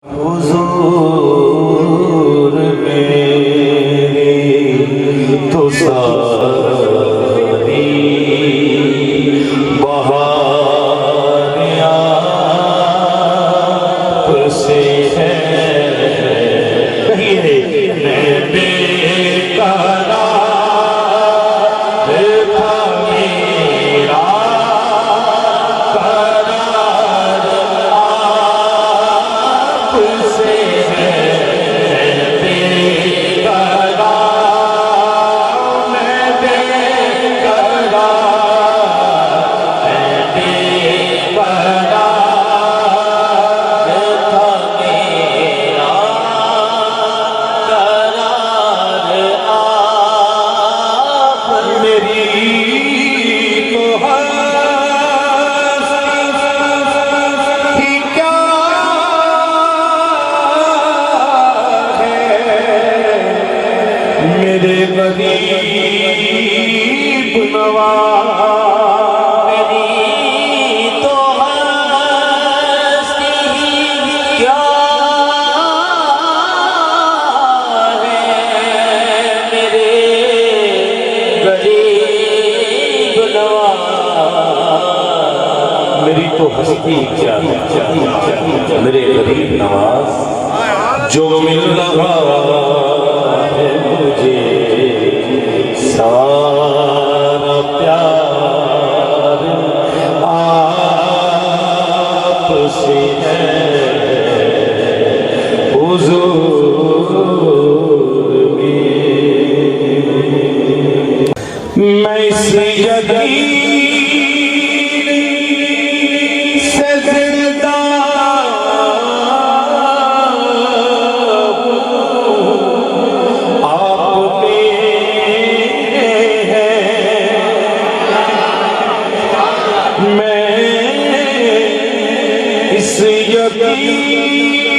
हुजूर मेरी तो सारी बहार आपसे है। कहिए मैं बेकरार था मेरा करार आपसे है। मेरे गरीब नवाज मेरी तो हस्ती क्या है। मेरे गरीब नवाज मेरी तो हस्ती क्या है। मेरे गरीब नवाज जो मिल रहा मुझे सारा प्यार आपसे है। हुजूर मैं इस यकीन से जिंदा इस यकीन